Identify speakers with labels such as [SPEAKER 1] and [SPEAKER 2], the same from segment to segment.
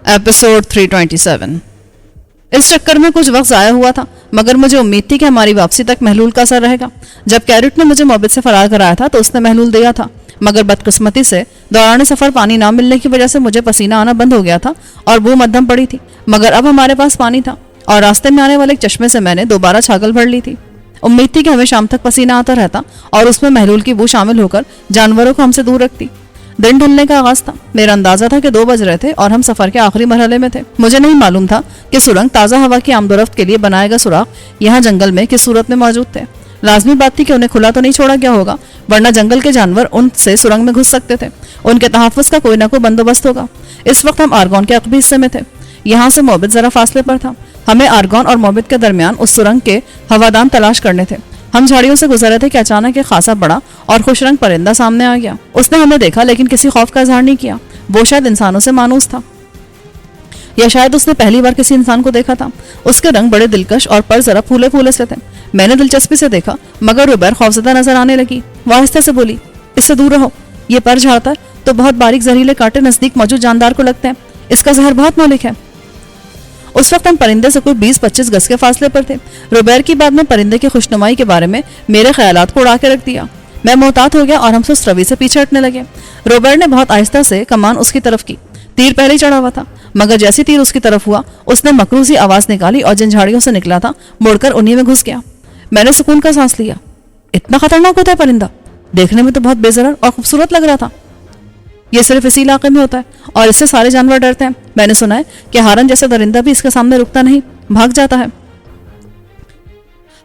[SPEAKER 1] Episode 327। इस चक्कर में कुछ वक्त ज़ाया हुआ था, मगर मुझे उम्मीद थी कि हमारी वापसी तक महलूल का असर रहेगा। जब कैरेट ने मुझे मोबित से फरार कराया था तो उसने महलूल दिया था, मगर बदकिस्मती से दौरान सफ़र पानी ना मिलने की वजह से मुझे पसीना आना बंद हो गया था और बू मध्यम पड़ी थी। मगर अब हमारे पास पानी था और रास्ते में आने वाले एक चश्मे से मैंने दोबारा छागल भर ली थी। उम्मीद थी कि हमें शाम तक पसीना आता रहता और उसमें महलूल की बू शामिल होकर जानवरों को हमसे दूर रखती। दिन ढलने का आगाज था। मेरा अंदाजा था कि 2 बज रहे थे और हम सफर के आखिरी मरहले में थे। मुझे नहीं मालूम था कि सुरंग ताज़ा हवा की आमदोरफ्त के लिए बनाए गए सुराख यहाँ जंगल में किस सूरत में मौजूद थे। लाजमी बात थी कि उन्हें खुला तो नहीं छोड़ा गया होगा, वरना जंगल के जानवर उनसे सुरंग में घुस सकते थे। उनके तहफ़्फ़ुज़ का कोई ना कोई बंदोबस्त होगा। इस वक्त हम आर्गोन के अक़बी हिस्से में थे। यहाँ से मोबित ज़रा फासले पर था। हमें आर्गोन और मोबित के दरमियान उस सुरंग के हवादान तलाश करने थे। हम झाड़ियों से गुजर रहे थे कि अचानक एक खासा बड़ा और खुशरंग परिंदा सामने आ गया। उसने हमें देखा लेकिन किसी खौफ का इजहार नहीं किया। वो शायद इंसानों से मानूस था, या शायद उसने पहली बार किसी इंसान को देखा था। उसके रंग बड़े दिलकश और पर जरा फूले फूले से थे। मैंने दिलचस्पी से देखा, मगर रुबैर खौफजदा नजर आने लगी। वह आहिस्ते से बोली, इससे दूर रहो, ये पर झाड़ता है तो बहुत बारीक जहरीले कांटे नजदीक मौजूद जानदार को लगते हैं। इसका जहर बहुत मौलिक है। उस वक्त हम परिंदे से कोई 20-25 गज के फासले पर थे। रुबैर की बात में परिंदे की खुशनुमाई के बारे में मेरे ख्यालात को उड़ा के रख दिया। मैं मोहतात हो गया और हम सुस्त रवि से पीछे हटने लगे। रुबैर ने बहुत आहिस्ता से कमान उसकी तरफ की। तीर पहले ही चढ़ा हुआ था, मगर जैसे तीर उसकी तरफ हुआ उसने मकरू सी आवाज निकाली और जिन झाड़ियों से निकला था मुड़कर उन्हीं में घुस गया। मैंने सुकून का सांस लिया। इतना खतरनाक होता है परिंदा? देखने में तो बहुत बेजरर और खूबसूरत लग रहा था। ये सिर्फ इसी इलाके में होता है और इससे सारे जानवर डरते हैं। मैंने सुना है कि हारन जैसा दरिंदा भी इसके सामने रुकता नहीं, भाग जाता है।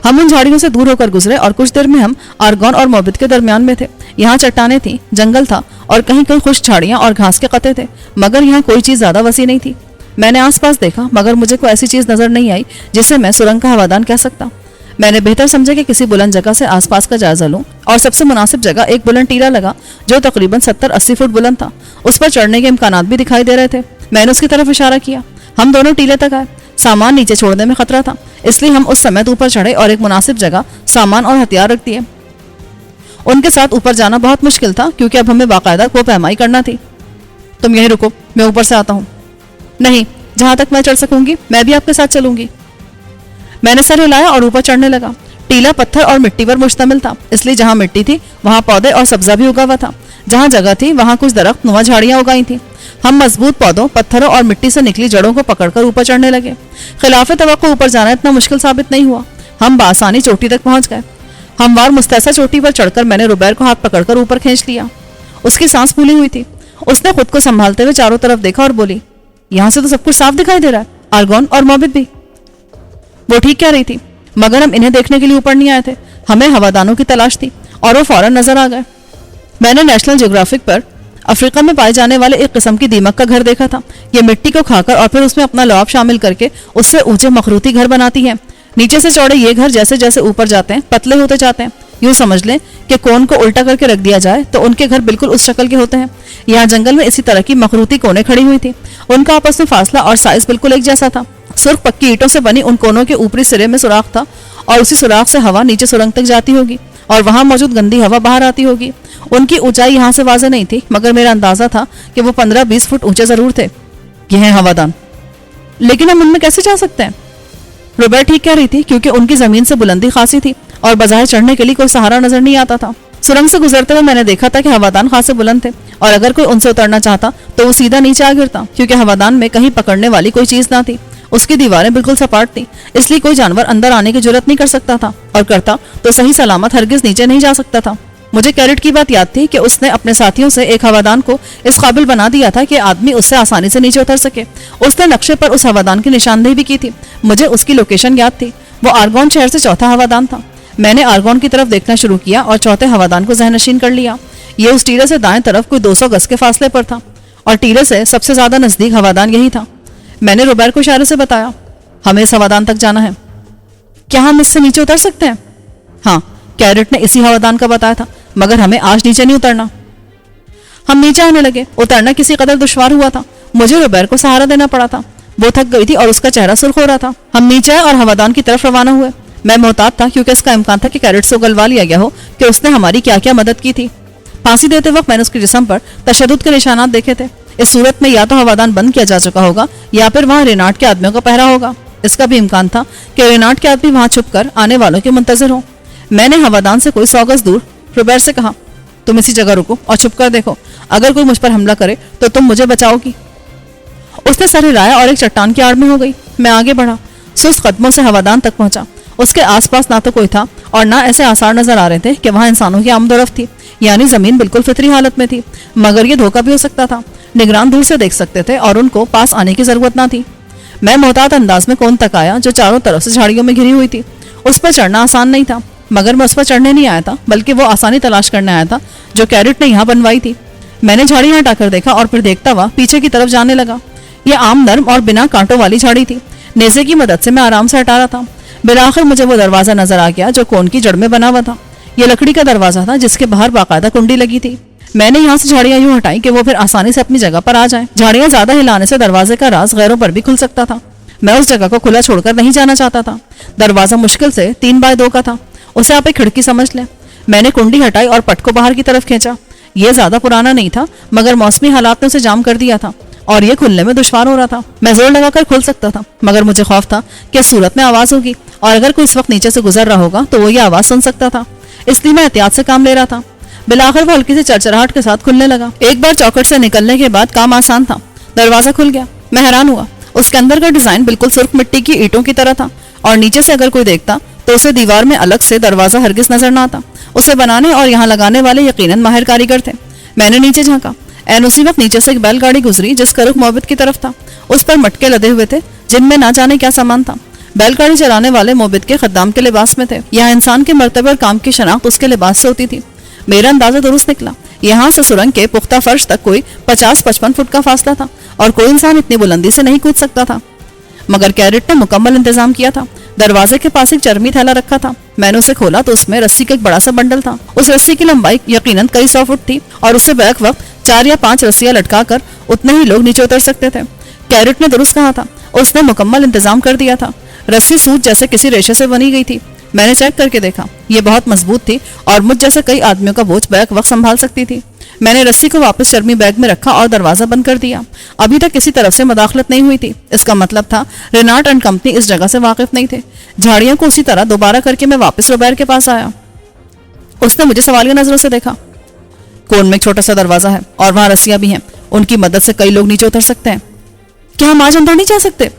[SPEAKER 1] हम उन झाड़ियों से दूर होकर गुजरे और कुछ देर में हम आर्गोन और मोबित के दरमियान में थे। यहाँ चट्टानें थी, जंगल था और कहीं कहीं खुश्क झाड़ियां और घास के कते थे, मगर यहाँ कोई चीज ज्यादा वसी नहीं थी। मैंने आसपास देखा, मगर मुझे कोई ऐसी चीज नजर नहीं आई जिसे मैं सुरंग का हवादान कह सकता। मैंने बेहतर समझा कि किसी बुलंद जगह से आसपास का जायजा लूं और सबसे मुनासिब जगह एक बुलंद टीला लगा जो तकरीबन 70-80 फुट बुलंद था। उस पर चढ़ने के इम्कानात भी दिखाई दे रहे थे। मैंने उसकी तरफ इशारा किया। हम दोनों टीले तक आए। सामान नीचे छोड़ने में खतरा था, इसलिए हम उस समय ऊपर चढ़े और एक मुनासिब जगह सामान और हथियार रख दिए। उनके साथ ऊपर जाना बहुत मुश्किल था क्योंकि अब हमें बाकायदा को पैमाई करना थी। तुम यहीं रुको, मैं ऊपर से आता हूँ। नहीं, जहां तक मैं चढ़ सकूंगी मैं भी आपके साथ चलूंगी। मैंने सर हिलाया और ऊपर चढ़ने लगा। टीला पत्थर और मिट्टी पर मुश्तमिल था, इसलिए जहां मिट्टी थी वहां पौधे और सब्जा भी उगा हुआ था। जहां जगह थी वहां कुछ दरख्त नुमा झाड़ियां उगाई थी। हम मजबूत पौधों, पत्थरों और मिट्टी से निकली जड़ों को पकड़कर ऊपर चढ़ने लगे। खिलाफ तवक्को ऊपर जाना इतना मुश्किल साबित नहीं हुआ। हम बासानी चोटी तक पहुंच गए। हमवार मुस्तैसा चोटी पर चढ़कर मैंने रुबैर को हाथ पकड़कर ऊपर खींच लिया। उसकी सांस फूली हुई थी। उसने खुद को संभालते हुए चारों तरफ देखा और बोली, यहाँ से तो सब कुछ साफ दिखाई दे रहा है, आर्गोन और मोबित भी। वो ठीक कह रही थी, मगर हम इन्हें देखने के लिए ऊपर नहीं आए थे। हमें हवादानों की तलाश थी और वो फौरन नजर आ गए। मैंने नेशनल ज्योग्राफिक पर अफ्रीका में पाए जाने वाले एक किस्म की दीमक का घर देखा था। ये मिट्टी को खाकर और फिर उसमें अपना लुआब शामिल करके उससे ऊंचे मखरूती घर बनाती है। नीचे से चौड़े ये घर जैसे जैसे ऊपर जाते हैं पतले होते जाते हैं। यूं समझ लें कि कोन को उल्टा करके रख दिया जाए तो उनके घर बिल्कुल उस शक्ल के होते हैं। यहाँ जंगल में इसी तरह की मखरूती कोने खड़ी हुई थी। उनका आपस में फासला और साइज बिल्कुल एक जैसा था। सुर्ख पक्की ईंटों से बनी उन कोनों के ऊपरी सिरे में सुराख था और उसी सुराख से हवा नीचे सुरंग तक जाती होगी और वहां मौजूद गंदी हवा बाहर आती होगी। उनकी ऊंचाई यहाँ से वाज़ेह नहीं थी, मगर मेरा अंदाजा था कि वो 15-20 फुट ऊंचे जरूर थे। ये हैं हवादान, लेकिन हम उनमें कैसे जा सकते हैं? रुबैर ठीक कह रही थी क्योंकि उनकी जमीन से बुलंदी खासी थी और बाजार चढ़ने के लिए कोई सहारा नजर नहीं आता था। सुरंग से गुजरते हुए मैंने देखा था कि हवादान खासे बुलंद थे और अगर कोई उनसे उतरना चाहता तो वो सीधा नीचे आ गिरता, क्योंकि हवादान में कहीं पकड़ने वाली कोई चीज ना थी। उसकी दीवारें बिल्कुल सपाट थी, इसलिए कोई जानवर अंदर आने की जरूरत नहीं कर सकता था, और करता तो सही सलामत हरगिज नीचे नहीं जा सकता था। मुझे कैरेट की बात याद थी कि उसने अपने साथियों से एक हवादान को इस काबिल बना दिया था कि आदमी उससे आसानी से नीचे उतर सके। उसने नक्शे पर उस हवादान की निशानदेही भी की थी। मुझे उसकी लोकेशन याद थी। वो आर्गोन शहर से चौथा हवादान था। मैंने आर्गोन की तरफ देखना शुरू किया और चौथे हवादान को ज़हनशीन कर लिया। ये उस टीले से दाएं तरफ कोई 200 गज के फासले पर था और टीले से सबसे ज्यादा नजदीक हवादान यही था। मैंने रुबैर को इशारे से बताया, हमें इस हवादान तक जाना है। क्या हम इससे नीचे उतर सकते हैं? हाँ, कैरेट ने इसी हवादान का बताया था, मगर हमें आज नीचे नहीं उतरना। हम नीचे आने लगे। उतरना किसी कदर दुश्वार हुआ था। मुझे रुबैर को सहारा देना पड़ा था। वो थक गई थी और उसका चेहरा सुर्ख हो रहा था। हम नीचे आए और हवादान की तरफ रवाना हुए। मैं मोहतात था क्योंकि इसका इम्कान था कि कैरेट से उगलवा लिया गया हो कि उसने हमारी क्या क्या मदद की थी। फांसी देते वक्त मैंने उसके जिस्म पर तशद्दुद के निशानात देखे थे। इस सूरत में या तो हवादान बंद किया जा चुका होगा या फिर वहां रेनाल्ड के आदमियों का पहरा होगा। इसका भी इम्कान था कि रेनाल्ड के आदमी वहां छुपकर आने वालों के मुंतजर हों। मैंने हवादान से कोई 100 गज दूर रोबेर्ट से कहा, तुम इसी जगह रुको और छुप कर देखो, अगर कोई मुझ पर हमला करे तो तुम मुझे बचाओगी। उसने सर हिलाया और एक चट्टान की आड़ में हो गई। मैं आगे बढ़ा, सुस्त कदमों से हवादान तक पहुंचा। उसके आसपास ना तो कोई था और ना ऐसे आसार नजर आ रहे थे कि वहां इंसानों की आमदोरफ्त थी, यानी जमीन बिल्कुल फितरी हालत में थी। मगर ये धोखा भी हो सकता था। निगरान दूर से देख सकते थे और उनको पास आने की जरूरत ना थी। मैं मोहतात अंदाज में कोन तक आया जो चारों तरफ से झाड़ियों में घिरी हुई थी। उस पर चढ़ना आसान नहीं था, मगर मैं उस पर चढ़ने नहीं आया था, बल्कि वो आसानी तलाश करने आया था जो कैरेट ने यहाँ बनवाई थी। मैंने झाड़ियां हटाकर देखा और फिर देखता हुआ पीछे की तरफ जाने लगा। यह आम, नर्म और बिना कांटों वाली झाड़ी थी। नेज़े की मदद से मैं आराम से हटा रहा था। बिलाखिर मुझे वो दरवाजा नजर आ गया जो कोन की जड़ में बना हुआ था। यह लकड़ी का दरवाजा था जिसके बाहर बाकायदा कुंडी लगी थी। मैंने यहाँ से झाड़ियां यूं हटाई कि वो फिर आसानी से अपनी जगह पर आ जाएं। झाड़ियां ज्यादा हिलाने से दरवाजे का राज गैरों पर भी खुल सकता था। मैं उस जगह को खुला छोड़कर नहीं जाना चाहता था। दरवाजा मुश्किल से 3x2 का था। उसे आप एक खिड़की समझ लें। मैंने कुंडी हटाई और पट को बाहर की तरफ खींचा। यह ज्यादा पुराना नहीं था, मगर मौसमी हालात ने उसे जाम कर दिया था और ये खुलने में दुश्वार हो रहा था। मैं जोर लगाकर खोल सकता था, मगर मुझे खौफ था कि इस सूरत में आवाज होगी और अगर कोई इस वक्त नीचे से गुजर रहा होगा तो वो ये आवाज सुन सकता था। इसलिए मैं एहतियात से काम ले रहा था। बिलाखिर वो हल्की सी चरचराहट के साथ खुलने लगा। एक बार चौखट से निकलने के बाद काम आसान था। दरवाजा खुल गया। मैं हैरान हुआ। उसके अंदर का डिजाइन बिल्कुल सुर्ख मिट्टी की ईंटों की तरह था और नीचे से अगर कोई देखता तो उसे दीवार में अलग से दरवाजा हरगिज नजर न आता। उसे बनाने और यहाँ लगाने वाले यकीनन माहिर कारीगर थे। मैंने नीचे झांका। एन उसी वक्त नीचे से एक बैलगाड़ी गुजरी जिसका रुख मोबित की तरफ था। उस पर मटके लदे हुए थे जिनमें ना जाने क्या सामान था। बैलगाड़ी चलाने वाले मोबित के खद्दाम के लिबास में थे। यहाँ इंसान के मर्तबे और काम की शनाख्त उसके लिबास से होती थी। मेरा अंदाजा दुरुस्त निकला। यहाँ से सुरंग के पुख्ता फर्श तक कोई 50-55 फुट का फासला था और कोई इंसान इतनी बुलंदी से नहीं कूद सकता था। मगर कैरेट ने मुकम्मल इंतजाम किया था। दरवाजे के पास एक चरमी थैला रखा था। मैंने उसे खोला तो उसमें रस्सी का एक बड़ा सा बंडल था। उस रस्सी की लंबाई यकीनन कई 100 फुट थी और उससे बैक वक्त 4 या 5 रस्सियां लटकाकर उतने ही लोग नीचे उतर सकते थे। कैरेट ने दुरुस्त कहा था। उसने मुकम्मल इंतजाम कर दिया था। रस्सी सूत जैसे किसी रेशे से बनी गई थी। मैंने चेक करके देखा। ये बहुत मजबूत थी और मुझ जैसे कई आदमियों का बोझ बैक वक्त संभाल सकती थी। मैंने रस्सी को वापस चरमी बैग में रखा और दरवाजा बंद कर दिया। अभी तक किसी तरफ से मदाखलत नहीं हुई थी। इसका मतलब था रेनाल्ड एंड कंपनी इस जगह से वाकिफ नहीं थे। झाड़ियों को उसी तरह दोबारा करके मैं वापस रोबेर के पास आया। उसने मुझे सवालिया नजरों से देखा। कोन में एक छोटा सा दरवाजा है और वहां रस्सियां भी हैं। उनकी मदद से कई लोग नीचे उतर सकते हैं। क्या हम आज अंदर नहीं जा सकते?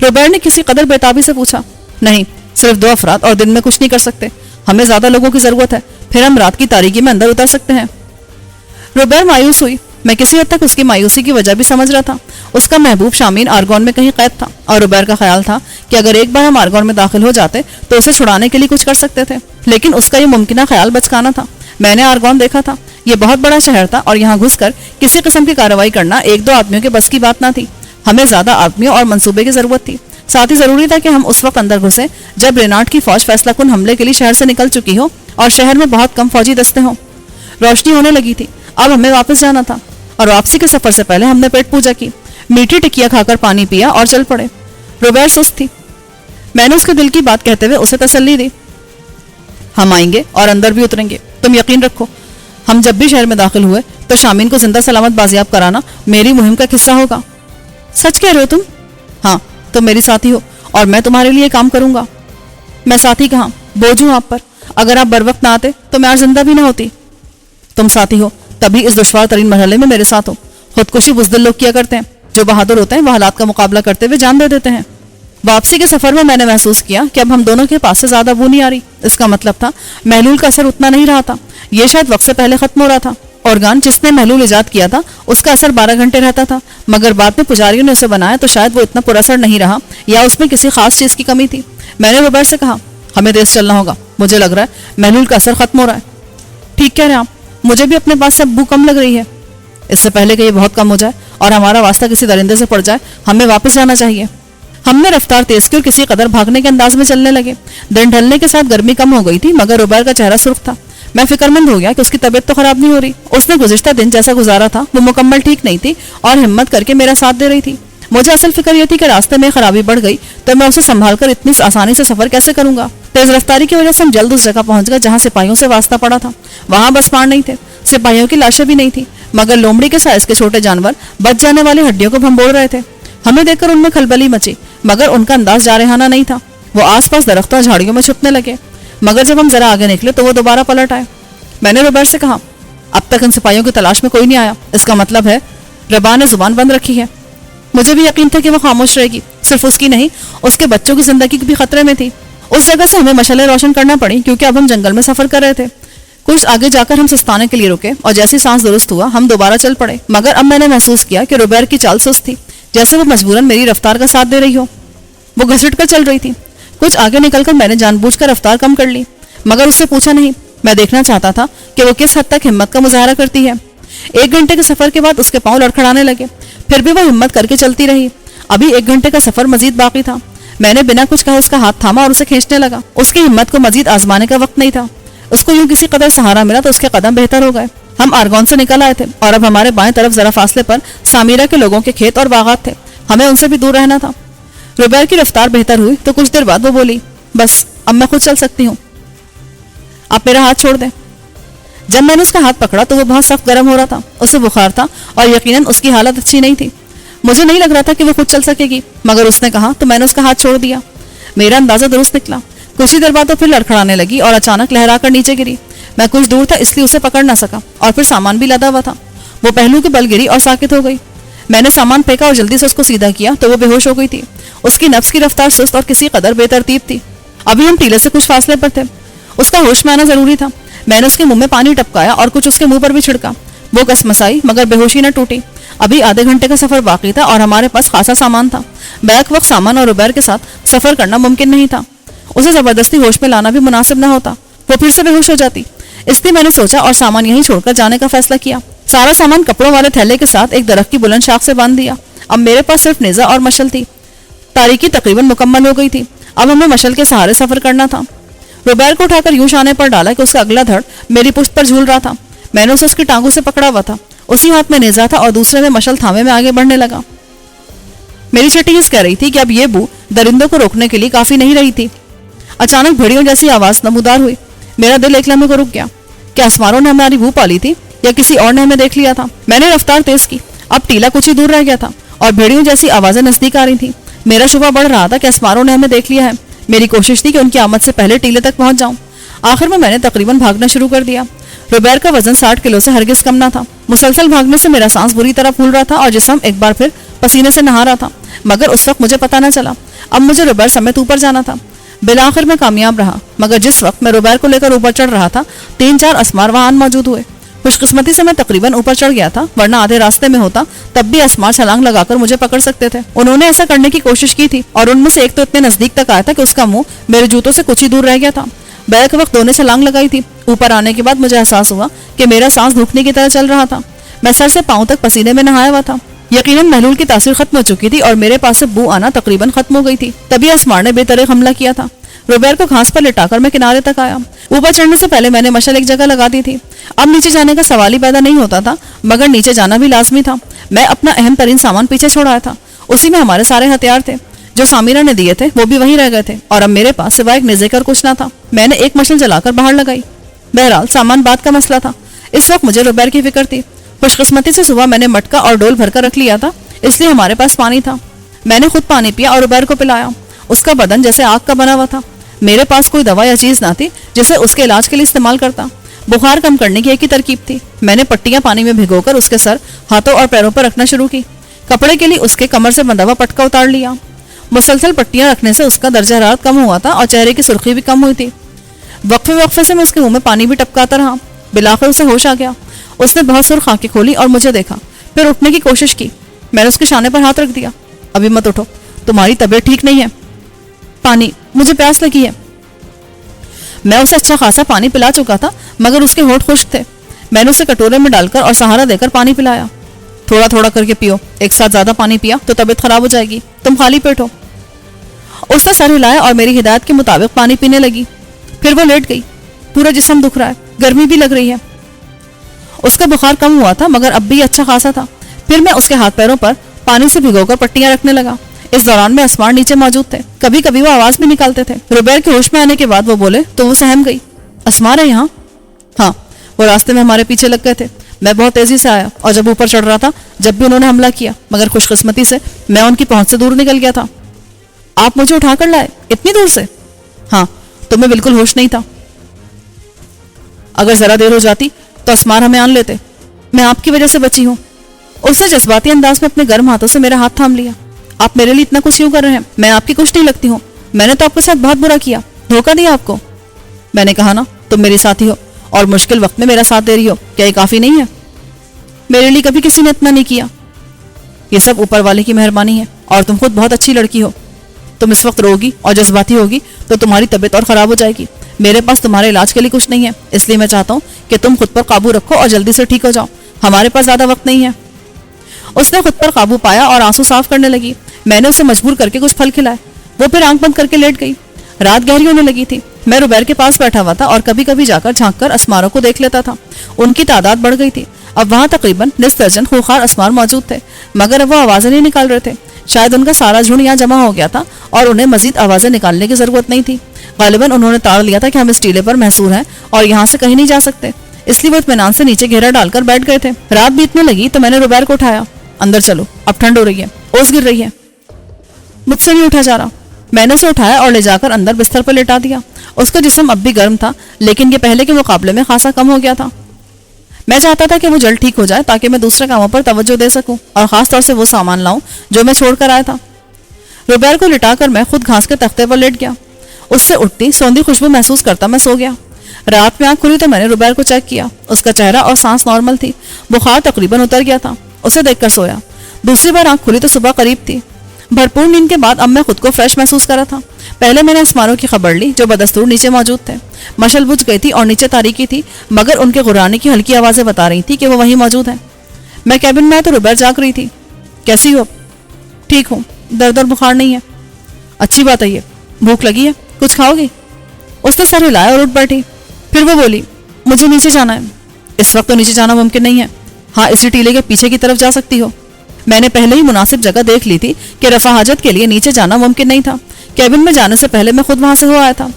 [SPEAKER 1] रोबेर ने किसी कदर बेताबी से पूछा। नहीं, सिर्फ 2 अफराद और दिन में कुछ नहीं कर सकते। हमें ज्यादा लोगों की जरूरत है, फिर हम रात की तारीकी में अंदर उतर सकते हैं। रोबेर मायूस हुई। मैं किसी हद तक उसकी मायूसी की वजह भी समझ रहा था। उसका महबूब शामीन आर्गोन में कहीं कैद था और रोबेर का ख्याल था कि अगर एक बार हम आर्गोन में दाखिल हो जाते तो उसे छुड़ाने के लिए कुछ कर सकते थे। लेकिन उसका ये मुमकिन ख्याल बचकाना था। मैंने आर्गोन देखा था। ये बहुत बड़ा शहर था और यहाँ घुसकर किसी किस्म की कार्रवाई करना 1-2 आदमियों के बस की बात ना थी। हमें ज्यादा आदमियों और मंसूबे की जरूरत थी। साथ ही जरूरी था कि हम उस वक्त अंदर घुसे जब रेनाल्ड की फौज फैसलाकुन हमले के लिए शहर से निकल चुकी हो और शहर में बहुत कम फौजी दस्ते हों। रोशनी होने लगी थी। अब हमें वापस जाना था और वापसी के सफर से पहले हमने पेट पूजा की, मीठी टिकिया खाकर पानी पिया और चल पड़े। रोबेर सुस्त थी। मैंने उसके दिल की बात कहते हुए उसे तसल्ली दी। हम आएंगे और अंदर भी उतरेंगे, तुम यकीन रखो। हम जब भी शहर में दाखिल हुए तो शामीन को जिंदा सलामत बाजियाब कराना मेरी मुहिम का हिस्सा होगा। सच कह रहे हो तुम? हाँ, तुम मेरी साथी हो और मैं तुम्हारे लिए काम करूंगा। मैं साथी कहाँ, बोझ हूं आप पर। अगर आप बर वक्त ना आते तो मैं आज जिंदा भी ना होती। तुम साथी हो तभी इस दुश्वार तरीन मरहले में मेरे साथ हो। खुदकुशी बुज़दिल लोग किया करते हैं। जो बहादुर होते हैं वो हालात का मुकाबला करते हुए जान दे देते हैं। वापसी के सफर में मैंने महसूस किया कि अब हम दोनों के पास से ज्यादा बू नहीं आ रही। इसका मतलब था महलूल का असर उतना नहीं रहा था। ये शायद वक्त से पहले खत्म हो रहा था। ऑर्गान जिसने महलूल इजाद किया था उसका असर 12 घंटे रहता था, मगर बाद में पुजारियों ने उसे बनाया तो शायद वो इतना पुरअसर नहीं रहा या उसमें किसी खास चीज की कमी थी। मैंने रोबेर से कहा, हमें तेज चलना होगा। मुझे लग रहा है महलूल का असर खत्म हो रहा है। ठीक कह रहे हैं आप। मुझे भी अपने पास से बू कम लग रही है। इससे पहले कि ये बहुत कम हो जाए और हमारा वास्ता किसी दरिंदे से पड़ जाए, हमें वापस जाना चाहिए। हमने रफ्तार तेज की और किसी कदर भागने के अंदाज में चलने लगे। दिन ढलने के साथ गर्मी कम हो गई थी, मगर रोबेर का चेहरा सुर्ख था। मैं फिक्रमंद हो गया कि उसकी तबीयत तो खराब नहीं हो रही। उसने गुज़िश्ता दिन जैसा गुजारा था वो मुकम्मल ठीक नहीं थी और हिम्मत करके मेरा साथ दे रही थी। मुझे असल फिक्र यह थी कि रास्ते में खराबी बढ़ गई तो मैं उसे संभाल कर इतनी आसानी से सफर कैसे करूंगा। तेज रफ्तारी की वजह से हम जल्द उस जगह पहुंच गए जहां सिपाहियों से वास्ता पड़ा था। वहां बस पार नहीं थे। सिपाहियों की लाशें भी नहीं थी, मगर लोमड़ी के साइज के छोटे जानवर बच जाने वाली हड्डियों को भंबोड़ रहे थे। हमें देखकर उनमें खलबली मची, मगर उनका अंदाज जारहाना नहीं था। वो आसपास दरख्तों और झाड़ियों में छुपने लगे, मगर जब हम जरा आगे निकले तो वो दोबारा पलट आए। मैंने रोबर्ट से कहा, अब तक इन सिपाहियों की तलाश में कोई नहीं आया, इसका मतलब है रबा ने जुबान बंद रखी है। मुझे भी यकीन था कि वो खामोश रहेगी। सिर्फ उसकी नहीं, उसके बच्चों की जिंदगी भी खतरे में थी। उस जगह से हमें मशालें रोशन करना पड़ी, क्योंकि अब हम जंगल में सफर कर रहे थे। कुछ आगे जाकर हम सुस्ताने के लिए रुके और जैसी सांस दुरुस्त हुआ हम दोबारा चल पड़े। मगर अब मैंने महसूस किया कि रोबेर की चाल सुस्त थी, जैसे वो मजबूरन मेरी रफ्तार का साथ दे रही हो। वो घसीट कर चल रही थी। कुछ आगे निकलकर मैंने जानबूझकर रफ्तार कम कर ली, मगर उससे पूछा नहीं। मैं देखना चाहता था कि वो किस हद तक हिम्मत का मुजाहरा करती है। 1 घंटे के सफर के बाद उसके पांव लड़खड़ाने लगे, फिर भी वो हिम्मत करके चलती रही। अभी 1 घंटे का सफर मजीद बाकी था। मैंने बिना कुछ कहे उसका हाथ थामा और उसे खींचने लगा। उसकी हिम्मत को मजीद आजमाने का वक्त नहीं था। उसको यूं किसी कदर सहारा मिला तो उसके कदम बेहतर हो गए। हम आरगोन से निकल आए थे और अब हमारे बाएं तरफ जरा फासले पर सामीरा के लोगों के खेत और बागात थे। हमें उनसे भी दूर रहना था। रोबेर की रफ्तार बेहतर हुई तो कुछ देर बाद वो बोली, बस अब मैं खुद चल सकती हूँ, आप मेरा हाथ छोड़ दें। जब मैंने उसका हाथ पकड़ा तो वो बहुत सख्त गर्म हो रहा था। उसे बुखार था और यकीनन उसकी हालत अच्छी नहीं थी। मुझे नहीं लग रहा था कि वो खुद चल सकेगी, मगर उसने कहा तो मैंने उसका हाथ छोड़ दिया। मेरा अंदाजा दुरुस्त निकला। कुछ ही देर बाद तो फिर लड़खड़ाने लगी और अचानक लहरा कर नीचे गिरी। मैं कुछ दूर था इसलिए उसे पकड़ ना सका और फिर सामान भी लदा हुआ था। वो पहलू के बल गिरी और साकित हो गई। मैंने सामान फेंका और जल्दी से उसको सीधा किया तो वो बेहोश हो गई थी। उसकी नफ्स की रफ्तार सुस्त और किसी कदर बेतरतीब थी। अभी हम टीले से कुछ फासले पर थे। उसका होश में आना जरूरी था। मैंने उसके मुंह में पानी टपकाया और कुछ उसके मुंह पर भी छिड़का। वो कसमसाई मगर बेहोशी न टूटी। अभी आधे घंटे का सफर बाकी था और हमारे पास खासा सामान था। बैक वक्त सामान और रुबैर के साथ सफर करना मुमकिन नहीं था। उसे जबरदस्ती होश में लाना भी मुनासिब न होता, वो फिर से बेहोश हो जाती। इसलिए मैंने सोचा और सामान यहीं छोड़कर जाने का फैसला किया। सारा सामान कपड़ों वाले थैले के साथ एक दरख्त की बुलंद शाख से बांध दिया। अब मेरे पास सिर्फ नेजा और मशल थी। तारीकी तकरीबन मुकम्मल हो गई थी। अब हमें मशल के सहारे सफर करना था। रुबैर को उठाकर यूं शाने पर डाला कि उसका अगला धड़ मेरी पुश्त पर झूल रहा था। मैंने उसे उसकी टांगों से पकड़ा हुआ था। उसी हाथ में नेजा था और दूसरे में मशल थामे में आगे बढ़ने लगा। मेरी छठी हिस्स कह रही थी कि अब ये बू दरिंदों को रोकने के लिए काफी नहीं रही थी। अचानक भेड़ियों जैसी आवाज नमूदार हुई। मेरा दिल एक लम्हे को रुक गया। क्या आसमानों ने हमारी बू पाली थी या किसी और ने हमें देख लिया था? मैंने रफ्तार तेज की। अब टीला कुछ ही दूर रह गया था और भेड़ियों जैसी आवाजें नजदीक आ रही थी। मेरा शुबा बढ़ रहा था कि आसमानों ने हमें देख लिया है। मेरी कोशिश थी कि उनकी आमद से पहले टीले तक पहुंच जाऊं। आखिर में मैंने तकरीबन भागना शुरू कर दिया। रुबैर का वजन 60 किलो से हरगिज कम ना था। मुसलसल भागने से मेरा सांस बुरी तरह फूल रहा था और जिस्म एक बार फिर पसीने से नहा रहा था, मगर उस वक्त मुझे पता न चला। अब मुझे रुबैर समेत ऊपर जाना था। बिलाखिर मैं कामयाब रहा, मगर जिस वक्त मैं रुबैर को लेकर ऊपर चढ़ रहा था 3-4 असमार वहां मौजूद हुए। खुशकिस्मती से मैं तकरीबन ऊपर चढ़ गया था, वरना आधे रास्ते में होता तब भी असमार छलांग लगाकर मुझे पकड़ सकते थे। उन्होंने ऐसा करने की कोशिश की थी और उनमें से एक तो इतने नजदीक तक आया था कि उसका मुंह मेरे जूतों से कुछ ही दूर रह गया था। बैक वक्त दोनों छलांग लगाई थी। ऊपर आने के बाद मुझे एहसास हुआ कि मेरा सांस धूखने की तरह चल रहा था। मैं सर से पांव तक पसीने में नहाया हुआ था। यकीनन महलूल की तासीर खत्म हो चुकी थी और मेरे पास से बू आना तकरीबन खत्म हो गई थी। तभी असमार ने बेतरक हमला किया था। रुबैर को घास पर लिटाकर मैं किनारे तक आया। ऊपर चढ़ने से पहले मैंने मशल एक जगह लगा दी थी। अब नीचे जाने का सवाल ही पैदा नहीं होता था, मगर नीचे जाना भी लाजमी था। मैं अपना अहम तरीन सामान पीछे छोड़ाया था। उसी में हमारे सारे हथियार थे जो सामिरा ने दिए थे, वो भी वहीं रह गए थे और अब मेरे पास सिवाय एक निज़े कर कुछ ना था। मैंने एक मशल जलाकर बाहर लगाई। बहरहाल सामान बात का मसला था। इस वक्त मुझे रुबैर की फिक्र थी। खुशकिस्मती से सुबह मैंने मटका और डोल भरकर रख लिया था, इसलिए हमारे पास पानी था। मैंने खुद पानी पिया और रुबैर को पिलाया। उसका बदन जैसे आग का बना हुआ था। मेरे पास कोई दवा या चीज ना थी जिसे उसके इलाज के लिए इस्तेमाल करता। बुखार कम करने की एक ही तरकीब थी। मैंने पट्टियां पानी में भिगोकर उसके सर, हाथों और पैरों पर रखना शुरू की। कपड़े के लिए उसके कमर से बंधा हुआ पटका उतार लिया। मुसलसल पट्टियां रखने से उसका दर्जा हरारत कम हुआ था और चेहरे की सुर्खी भी कम हुई थी। वक्फे वक्फे से मैं उसके मुंह में पानी भी टपकाता रहा। बिलाखिर उसे होश आ गया। उसने बहुत सुर्ख आंखें खोली और मुझे देखा, फिर उठने की कोशिश की। मैंने उसके शाने पर हाथ रख दिया। अभी मत उठो, तुम्हारी तबीयत ठीक नहीं है। पानी, मुझे प्यास लगी है। मैं उसे अच्छा खासा पानी पिला चुका था, मगर उसके होंठ खुश्क थे। मैंने उसे कटोरे में डालकर और सहारा देकर पानी पिलाया। थोड़ा थोड़ा करके पियो, एक साथ ज्यादा पानी पिया तो तबीयत खराब हो जाएगी। तुम खाली पेट हो। उसने सर हिलाया और मेरी हिदायत के मुताबिक पानी पीने लगी। फिर वो लेट गई। पूरा जिस्म दुख रहा है, गर्मी भी लग रही है। उसका बुखार कम हुआ था, मगर अब भी अच्छा खासा था। फिर मैं उसके हाथ पैरों पर पानी से भिगोकर पट्टियां रखने लगा। इस दौरान में असमार नीचे मौजूद थे। कभी कभी वो आवाज भी निकालते थे। रुबैर के होश में आने के बाद वो बोले तो वो सहम गई। असमार है यहाँ? हाँ। وہ راستے میں ہمارے پیچھے لگ گئے تھے. میں بہت تیزی سے آیا اور جب اوپر چڑھ رہا تھا جب بھی انہوں نے حملہ کیا, مگر خوش قسمتی سے میں ان کی پہنچ سے دور نکل گیا تھا. آپ مجھے اٹھا کر لائے اتنی دور سے؟ ہاں, تمہیں بالکل ہوش نہیں تھا. اگر ذرا دیر ہو جاتی تو اسمار ہمیں آن لیتے. میں آپ کی وجہ سے بچی ہوں. اس نے جذباتی انداز میں اپنے گرم ہاتھوں سے میرا ہاتھ تھام لیا. آپ میرے لیے اتنا کچھ کیوں کر رہے ہیں؟ میں آپ کی کچھ نہیں لگتی ہوں. میں نے تو آپ کے ساتھ بہت برا کیا, دھوکہ دیا آپ کو. میں نے کہا نا, تم میری ساتھی ہو اور مشکل وقت میں میرا ساتھ دے رہی ہو. کیا یہ کافی نہیں ہے؟ میرے لیے کبھی کسی نے اتنا نہیں کیا. یہ سب اوپر والے کی مہربانی ہے اور تم خود بہت اچھی لڑکی ہو. تم اس وقت روگی اور جذباتی ہوگی تو تمہاری طبیعت اور خراب ہو جائے گی. میرے پاس تمہارے علاج کے لیے کچھ نہیں ہے, اس لیے میں چاہتا ہوں کہ تم خود پر قابو رکھو اور جلدی سے ٹھیک ہو جاؤ. ہمارے پاس زیادہ وقت نہیں ہے. اس نے خود پر قابو پایا اور آنسو صاف کرنے لگی. میں نے اسے مجبور کر کے کچھ پھل کھلائے. وہ پھر آنکھ بند کر کے لیٹ گئی. رات گہری ہونے لگی تھی. میں روبیر کے پاس بیٹھا ہوا تھا اور کبھی کبھی جا کر جھانک کر اسماروں کو دیکھ لیتا تھا. ان کی تعداد بڑھ گئی تھی. اب وہاں تقریباً نصف درجن خوخار اسمار موجود تھے, مگر اب وہ آوازیں نہیں نکال رہے تھے. شاید ان کا سارا جھنڈ یہاں جمع ہو گیا تھا اور انہیں مزید آوازیں نکالنے کی ضرورت نہیں تھی. غالباً انہوں نے تاڑ لیا تھا کہ ہم اس ٹیلے پر محصور ہیں اور یہاں سے کہیں نہیں جا سکتے, اس لیے وہ اطمینان سے نیچے گھیرا ڈال کر بیٹھ گئے تھے. رات بیتنے لگی تو میں نے روبیر کو اٹھایا. اندر چلو, اب ٹھنڈ ہو رہی ہے, اوس گر رہی ہے. مجھ سے نہیں اٹھا جا رہا. میں نے اسے اٹھایا اور لے جا کر اندر بستر پر لٹا دیا. اس کا جسم اب بھی گرم تھا, لیکن یہ پہلے کے مقابلے میں خاصا کم ہو گیا تھا. میں چاہتا تھا کہ وہ جلد ٹھیک ہو جائے تاکہ میں دوسرے کاموں پر توجہ دے سکوں اور خاص طور سے وہ سامان لاؤں جو میں چھوڑ کر آیا تھا. روبیر کو لٹا کر میں خود گھاس کے تختے پر لیٹ گیا. اس سے اٹھتی سوندھی خوشبو محسوس کرتا میں سو گیا. رات میں آنکھ کھلی تو میں نے روبیر کو چیک کیا. اس کا چہرہ اور سانس نارمل تھی. بخار تقریباً اتر گیا تھا. اسے دیکھ کر سویا. دوسری بار آنکھ کھلی تو صبح قریب تھی. بھرپور نیند کے بعد اب میں خود کو فریش محسوس کرا تھا. پہلے میں نے اسماروں کی خبر لی جو بدستور نیچے موجود تھے. مشل بجھ گئی تھی اور نیچے تاریکی تھی, مگر ان کے غرانے کی ہلکی آوازیں بتا رہی تھی کہ وہ وہیں موجود ہیں. میں کیبن میں تو روبیر جاگ رہی تھی. کیسی ہو؟ ٹھیک ہوں, درد اور بخار نہیں ہے. اچھی بات ہے. یہ بھوک لگی ہے, کچھ کھاؤ گی؟ اس نے سر ہلایا اور اٹھ بیٹھی. پھر وہ بولی, مجھے نیچے جانا ہے. اس وقت تو نیچے جانا ممکن نہیں ہے. ہاں, اسی ٹیلے کے پیچھے کی طرف جا سکتی ہو. میں نے پہلے ہی مناسب جگہ دیکھ لی تھی کہ رفع حاجت کے لیے نیچے جانا ممکن نہیں تھا. کیبن میں جانے سے پہلے میں خود وہاں سے ہو آیا تھا.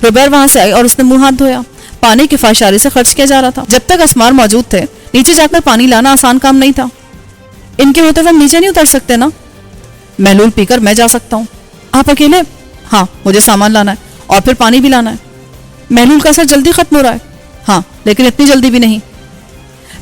[SPEAKER 1] روبیر وہاں سے آئی اور اس نے منہ ہاتھ دھویا. پانی کفایت سے خرچ کیا جا رہا تھا. جب تک اسمار موجود تھے نیچے جا کر پانی لانا آسان کام نہیں تھا. ان کے ہوتے ہم نیچے نہیں اتر سکتے نا؟ محلول پی کر میں جا سکتا ہوں. آپ اکیلے؟ ہاں, مجھے سامان لانا ہے اور پھر پانی بھی لانا ہے. محلول کا اثر جلدی ختم ہو رہا ہے. ہاں, لیکن اتنی جلدی بھی نہیں.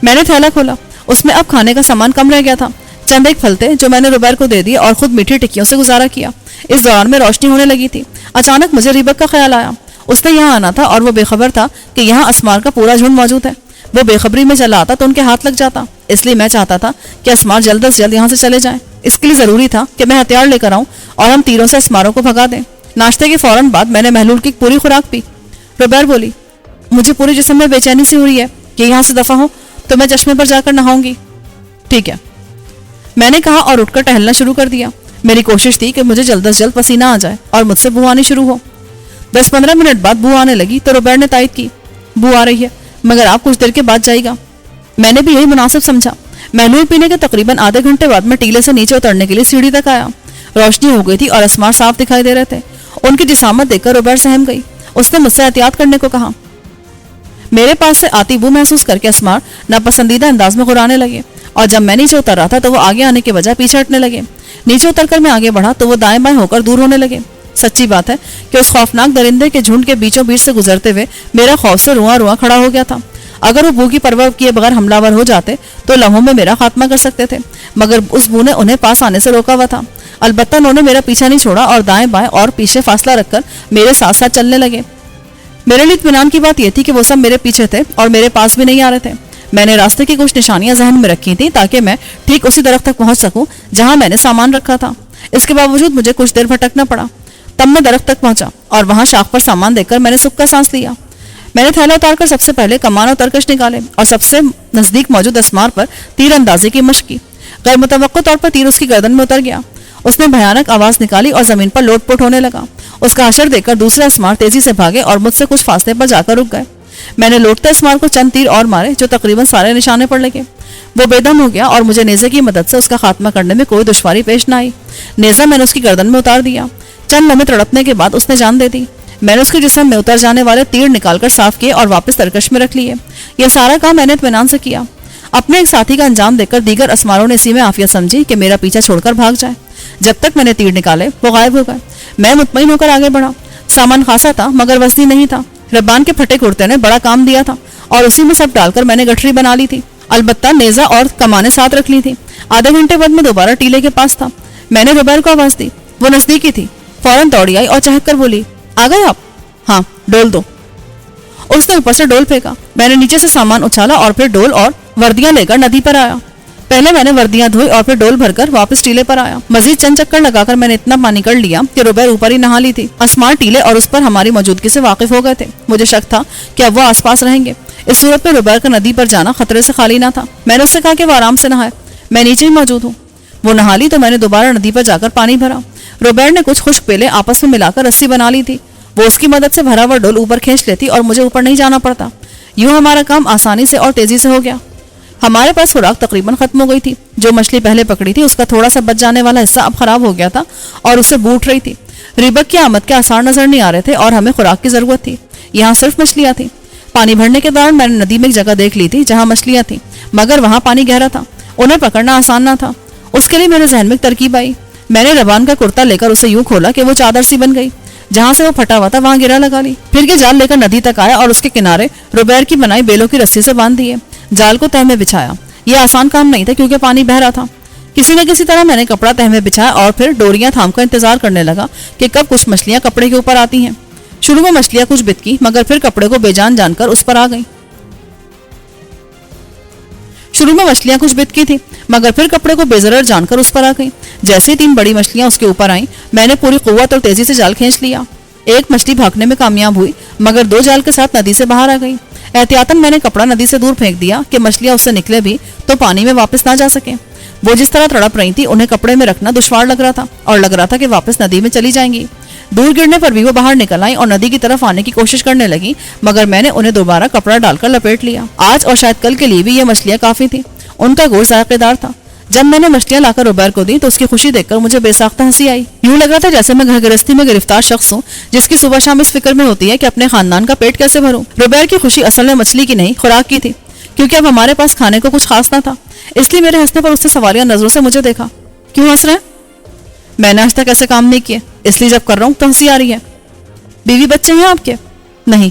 [SPEAKER 1] میں نے تھیلا کھولا. اس میں اب کھانے کا سامان کم رہ گیا تھا. چند ایک پھل تھے جو میں نے روبیر کو دے دیے اور خود میٹھی ٹکیوں سے گزارا کیا. اس دوران میں روشنی ہونے لگی تھی. اچانک مجھے ریبک کا خیال آیا. اس نے یہاں آنا تھا اور وہ بے خبر تھا کہ یہاں اسمار کا پورا جھنڈ موجود ہے. وہ بے خبری میں چلا آتا تو ان کے ہاتھ لگ جاتا, اس لیے میں چاہتا تھا کہ اسمار جلد از جلد یہاں سے چلے جائیں. اس کے لیے ضروری تھا کہ میں ہتھیار لے کر آؤں اور ہم تیروں سے اسماروں کو بھگا دیں. ناشتے کے فوراً بعد میں نے محلول کی پوری خوراک پی. روبیر بولی, مجھے پورے جسم میں بے چینی سی ہو رہی ہے کہ یہاں سے دفع ہو تو میں چشمے پر جا کر نہاؤں گی. ٹھیک ہے, میں نے کہا اور اٹھ کر ٹہلنا شروع کر دیا. میری کوشش تھی کہ مجھے جلد از جلد پسینہ آ جائے اور مجھ سے بو آنی شروع ہو. 10-15 منٹ بعد بو آنے لگی تو روبیر نے تائید کی, بو آ رہی ہے مگر آپ کچھ دیر کے بعد جائے گا. میں نے بھی یہی مناسب سمجھا. محلول پینے کے تقریباً آدھے گھنٹے بعد میں ٹیلے سے نیچے اترنے کے لیے سیڑھی تک آیا. روشنی ہو گئی تھی اور اسمار صاف دکھائی دے رہے تھے. ان کی جسامت دیکھ کر روبیر سہم گئی. اس نے مجھ سے احتیاط کرنے کو کہا. میرے پاس سے آتی بو محسوس کر کے اسمار ناپسندیدہ انداز میں غرانے لگے اور جب میں نیچے اتر رہا تھا تو وہ آگے آنے کے بجائے پیچھے ہٹنے لگے. نیچے اتر کر میں آگے بڑھا تو وہ دائیں بائیں ہو کر دور ہونے لگے. سچی بات ہے کہ اس خوفناک درندے کے جھنڈ کے بیچوں بیچ سے گزرتے ہوئے میرا خوف سے رواں رواں کھڑا ہو گیا تھا. اگر وہ بو کی پرواہ کیے بغیر حملہ ور ہو جاتے تو لمحوں میں میرا خاتمہ کر سکتے تھے, مگر اس بو نے انہیں پاس آنے سے روکا ہوا تھا. البتہ انہوں نے میرا پیچھا نہیں چھوڑا اور دائیں بائیں اور پیچھے فاصلہ رکھ کر میرے ساتھ ساتھ چلنے لگے. میرے لیے اطمینان کی بات یہ تھی کہ وہ سب میرے پیچھے تھے اور میرے پاس بھی نہیں آ رہے تھے. میں نے راستے کی کچھ نشانیاں ذہن میں رکھی تھیں تاکہ میں ٹھیک اسی درخت تک پہنچ سکوں جہاں میں نے سامان رکھا تھا. اس کے باوجود مجھے کچھ دیر بھٹکنا پڑا. تب میں درخت تک پہنچا اور وہاں شاخ پر سامان دیکھ کر میں نے سکھ کا سانس لیا. میں نے تھیلا اتار کر سب سے پہلے کمان اور ترکش نکالے اور سب سے نزدیک موجود اسمار پر تیر اندازی کی مشق کی. غیر متوقع طور پر تیر اس کی گردن میں اتر گیا. اس نے بھیانک آواز نکالی اور زمین پر لوٹ پوٹ ہونے لگا. اس کا حشر دیکھ کر دوسرے اسمار تیزی سے بھاگے اور مجھ سے کچھ فاصلے پر جا کر رک گئے. میں نے لوٹتے اسمار کو چند تیر اور مارے جو تقریباً سارے نشانے پر لگے. وہ بے دم ہو گیا اور مجھے نیزے کی مدد سے اس کا خاتمہ کرنے میں کوئی دشواری پیش نہ آئی. نیزہ میں نے اس کی گردن میں اتار دیا. چند لمحے تڑپنے کے بعد اس نے جان دے دی. میں نے اس کے جسم میں اتر جانے والے تیر نکال کر صاف کیے اور واپس ترکش میں رکھ لیے۔ یہ سارا کام میں نے اطمینان سے کیا۔ اپنے ایک ساتھی کا انجام دیکھ کر دیگر اسماروں نے اسی میں عافیت سمجھی کہ میرا پیچھا چھوڑ کر بھاگ جائے۔ جب تک میں نے تیر نکالے وہ غائب ہو گئے۔ میں مطمئن ہو کر آگے بڑھا۔ سامان خاصا تھا مگر وزنی نہیں تھا۔ ربان کے پھٹے کرتے نے بڑا کام دیا تھا اور اسی میں سب ڈال کر میں نے گٹھری بنا لی تھی۔ البتہ نیزہ اور کمانیں ساتھ رکھ لی تھی۔ آدھے گھنٹے بعد میں دوبارہ ٹیلے کے پاس تھا۔ میں نے روبیر کو آواز دی۔ وہ نزدیکی تھی، فوراً دوڑی آئی اور چہک کر بولی، آ گئے آپ؟ ہاں، ڈول دو۔ اس نے اوپر سے ڈول پھینکا۔ میں نے نیچے سے سامان اچھالا اور پھر ڈول اور وردیاں لے کر ندی پر آیا۔ پہلے میں نے وردیاں دھوئی اور پھر ڈول بھر کر واپس ٹیلے پر آیا۔ مزید چند چکر لگا کر میں نے اتنا پانی کر لیا کہ روبیر اوپر ہی نہا لی تھی۔ اسمار ٹیلے اور اس پر ہماری موجودگی سے واقف ہو گئے تھے۔ مجھے شک تھا کہ اب وہ آس پاس رہیں گے۔ اس صورت میں روبیر کا ندی پر جانا خطرے سے خالی نہ تھا۔ میں نے اس سے کہا کہ وہ آرام سے نہائے، میں نیچے ہی موجود ہوں۔ وہ نہا لی تو میں نے دوبارہ ندی پر جا کر پانی بھرا۔ روبیر نے کچھ خشک پیلے آپس میں ملا کر رسی بنا لی تھی۔ وہ اس کی مدد سے بھرا ہوا ڈول اوپر کھینچ لیتی اور مجھے اوپر نہیں جانا پڑتا۔ یوں ہمارا کام آسانی سے اور تیزی سے ہو گیا۔ ہمارے پاس خوراک تقریباً ختم ہو گئی تھی۔ جو مچھلی پہلے پکڑی تھی اس کا تھوڑا سا بچ جانے والا حصہ اب خراب ہو گیا تھا اور اسے بوٹ رہی تھی۔ ریبک کی آمد کے آثار نظر نہیں آ رہے تھے اور ہمیں خوراک کی ضرورت تھی۔ یہاں صرف مچھلیاں تھیں۔ پانی بھرنے کے دوران میں نے ندی میں ایک جگہ دیکھ لی تھی جہاں مچھلیاں تھیں، مگر وہاں پانی گہرا تھا، انہیں پکڑنا آسان نہ تھا۔ اس کے لیے میرے ذہن میں ایک ترکیب آئی۔ میں نے ربان کا کرتا لے کر اسے یوں کھولا کہ وہ چادر سی بن گئی۔ جہاں سے وہ پھٹا ہوا تھا وہاں گرا لگا لی۔ پھر کے جال لے کر ندی تک آیا اور اس کے کنارے روبیر کی بنائی بیلوں کی رسی سے باندھ دیے۔ جال کو تہ میں بچھایا۔ یہ آسان کام نہیں تھا کیونکہ پانی بہ رہا تھا۔ کسی نہ کسی طرح میں نے کپڑا تہ میں بچھایا اور پھر ڈوریاں تھام کر انتظار کرنے لگا کہ کب کچھ مچھلیاں کپڑے کے اوپر آتی ہیں۔ شروع میں مچھلیاں کچھ بتکی مگر پھر کپڑے کو بے جان جان کر اس پر آ گئیں۔ مگر پھر کپڑے کو بے ضرر جان کر اس پر آ گئیں۔ جیسے 3 بڑی مچھلیاں اس کے اوپر آئیں، میں نے پوری قوت اور تیزی سے جال کھینچ لیا۔ ایک مچھلی بھاگنے میں کامیاب ہوئی مگر 2 جال کے ساتھ ندی سے باہر آ گئی۔ احتیاطاً میں نے کپڑا ندی سے دور پھینک دیا کہ مچھلیاں اس سے نکلے بھی تو پانی میں واپس نہ جا سکیں۔ وہ جس طرح تڑپ رہی تھی انہیں کپڑے میں رکھنا دشوار لگ رہا تھا اور لگ رہا تھا کہ واپس ندی میں چلی جائیں گی۔ دور گرنے پر بھی وہ باہر نکل آئیں اور ندی کی طرف آنے کی کوشش کرنے لگی مگر میں نے انہیں دوبارہ کپڑا ڈال کر لپیٹ لیا۔ آج اور شاید کل کے لیے بھی یہ مچھلیاں کافی تھیں۔ ان کا گوشت ذائقے دار تھا۔ جب میں نے مچھلیاں لا کر روبیر کو دی تو اس کی خوشی دیکھ کر مجھے بے ساختہ ہنسی آئی۔ یوں لگ رہا تھا جیسے میں گھر گرہستی میں گرفتار شخص ہوں جس کی صبح شام اس فکر میں ہوتی ہے کہ اپنے خاندان کا پیٹ کیسے بھروں۔ روبیر کی خوشی اصل میں مچھلی کی نہیں خوراک کی تھی، کیونکہ اب ہمارے پاس کھانے کو کچھ خاص نہ تھا۔ اس لیے میرے ہنسنے پر اس نے سوالیہ نظروں سے مجھے دیکھا۔ کیوں ہنس رہے ہیں؟ میں نے آج تک ایسے کام نہیں کیے، اس لیے جب کر رہا ہوں تو ہنسی آ رہی ہے۔ بیوی بچے ہیں آپ کے؟ نہیں۔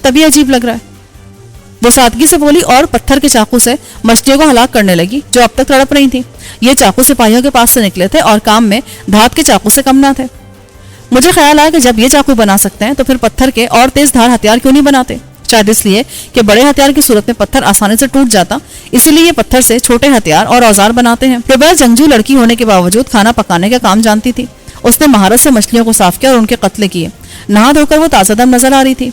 [SPEAKER 1] تبھی عجیب لگ رہا ہے، وہ سادگی سے بولی اور پتھر کے چاقو سے مچھلیوں کو ہلاک کرنے لگی جو اب تک تڑپ رہی تھیں۔ یہ چاقو سپاہیوں کے پاس سے نکلے تھے اور کام میں دھات کے چاقو سے کم نہ تھے۔ مجھے خیال آیا کہ جب یہ چاقو بنا سکتے ہیں تو پھر پتھر کے اور تیز دھار ہتھیار کیوں نہیں بناتے؟ شاید اس لیے کہ بڑے ہتھیار کی صورت میں پتھر آسانی سے ٹوٹ جاتا، اسی لیے یہ پتھر سے چھوٹے ہتھیار اور اوزار بناتے ہیں۔ روبیر جنگجو لڑکی ہونے کے باوجود کھانا پکانے کا کام جانتی تھی۔ اس نے مہارت سے مچھلیوں کو صاف کیا اور ان کے قتل کیے۔ نہا دھو کر وہ تازہ دم نظر آ رہی تھی۔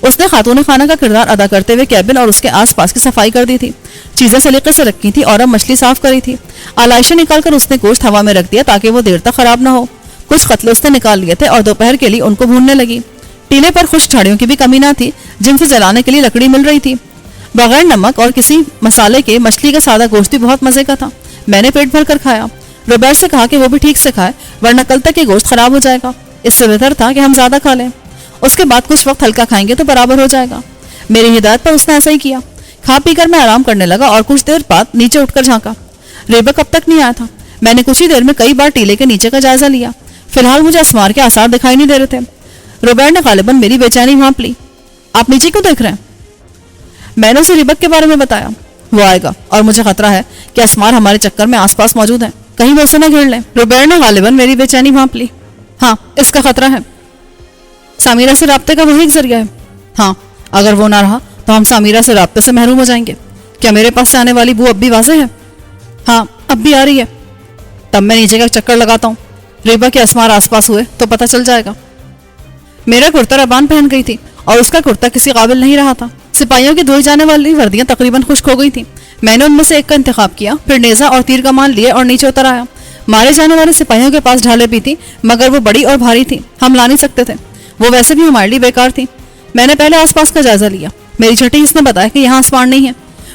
[SPEAKER 1] اس نے خاتون خانہ کا کردار ادا کرتے ہوئے کیبن اور اس کے آس پاس کی صفائی کر دی تھی۔ چیزیں سلیقے سے رکھی تھی اور اب مچھلی صاف کری تھی۔ آلائشیں نکال کر اس نے گوشت ہوا میں رکھ دیا تاکہ وہ دیر تک خراب نہ ہو۔ کچھ قتل اس نے نکال لیے تھے اور دوپہر کے لیے ان کو بھوننے لگی۔ ٹیلے پر خشک جھاڑیوں کی بھی کمی نہ تھی جن سے جلانے کے لیے لکڑی مل رہی تھی۔ بغیر نمک اور کسی مسالے کے مچھلی کا سادہ گوشت بھی بہت مزے کا تھا۔ میں نے پیٹ بھر کر کھایا۔ روبیر سے کہا کہ وہ بھی ٹھیک سے کھائے ورنہ کل تک یہ گوشت خراب ہو جائے گا۔ اس سے بہتر تھا کہ ہم زیادہ کھا لیں، اس کے بعد کچھ وقت ہلکا کھائیں گے تو برابر ہو جائے گا۔ میری ہدایت پر اس نے ایسا ہی کیا۔ کھا پی کر میں آرام کرنے لگا اور کچھ دیر بعد نیچے اٹھ کر جھانکا۔ ریبک اب تک نہیں آیا تھا۔ میں نے کچھ ہی دیر میں کئی بار ٹیلے کے نیچے کا جائزہ لیا۔ فی الحال مجھے اسمار کے آثار دکھائی نہیں دے رہے تھے۔ روبیر نے غالباً میری بے چینی بھانپ لی۔ آپ نیچے کیوں دیکھ رہے ہیں؟ میں نے اسے ریبک کے بارے میں بتایا۔ وہ آئے گا اور مجھے خطرہ ہے کہ اسمار ہمارے چکر میں آس پاس موجود ہیں، کہیں وہ اسے نہ گھیر لیں۔ روبیر نے غالباً میری بے چینی بھانپ لی۔ ہاں، اس کا خطرہ ہے۔ سمیرہ سے رابطے کا وہی ایک ذریعہ ہے۔ ہاں، اگر وہ نہ رہا تو ہم سمیرہ سے رابطے سے محروم ہو جائیں گے۔ کیا میرے پاس سے آنے والی بو اب بھی واضح ہے؟ ہاں، اب بھی آ رہی ہے۔ تب میں نیچے کا چکر لگاتا ہوں۔ ریبا کے اسمار آس پاس ہوئے تو پتہ چل جائے گا۔ میرا کرتا ربان پہن گئی تھی اور اس کا کرتا کسی قابل نہیں رہا تھا۔ سپاہیوں کی دھوئی جانے والی وردیاں تقریباً خشک ہو گئی تھیں۔ میں نے ان میں سے ایک کا انتخاب کیا، پھر نیزہ اور تیر کمان لیے اور نیچے اتر آیا۔ مارے جانے والے سپاہیوں کے پاس ڈھالیں بھی تھیں مگر وہ بڑی اور بھاری تھیں، ہم لا نہیں سکتے تھے۔ وہ ویسے بھی ہمارے لیے بیکار تھیں۔ میں نے پہلے آس پاس کا جائزہ لیا۔ میری چھٹی اس نے بتایا کہ یہاں اسمار نہیں ہے۔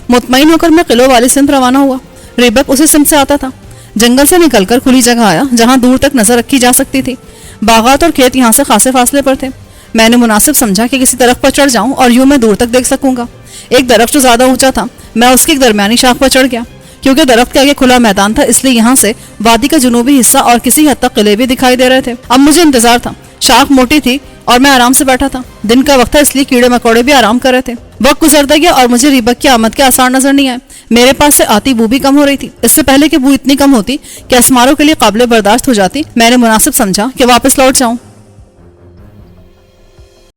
[SPEAKER 1] مطمئن ہو کر میں قلعوں والی سمت روانہ ہوا۔ ریبک اسی سمت سے آتا تھا۔ جنگل سے نکل کر کھلی جگہ آیا جہاں دور تک نظر رکھی جا سکتی تھی۔ باغات اور کھیت یہاں سے خاصے فاصلے پر تھے. میں نے مناسب سمجھا کہ کسی درخت پر چڑھ جاؤں اور یوں میں دور تک دیکھ سکوں گا. ایک درخت جو زیادہ اونچا تھا، میں اس کی ایک درمیانی شاخ پر چڑھ گیا. کیونکہ درخت کے آگے کھلا میدان تھا، اس لیے یہاں سے وادی کا جنوبی حصہ اور کسی حد تک قلعے بھی دکھائی دے رہے تھے. اب مجھے انتظار تھا. شاخ موٹی تھی اور میں آرام سے بیٹھا تھا. دن کا وقت تھا، اس لیے کیڑے مکوڑے بھی آرام کر رہے تھے. وقت گزرتا گیا اور مجھے ریبک کی آمد کے آثار نظر نہیں آئے. میرے پاس سے آتی بو بھی کم ہو رہی تھی. اس سے پہلے کہ بو اتنی کم ہوتی کہ اسماروں کے لیے قابل برداشت ہو جاتی، میں نے مناسب سمجھا کہ واپس لوٹ جاؤں.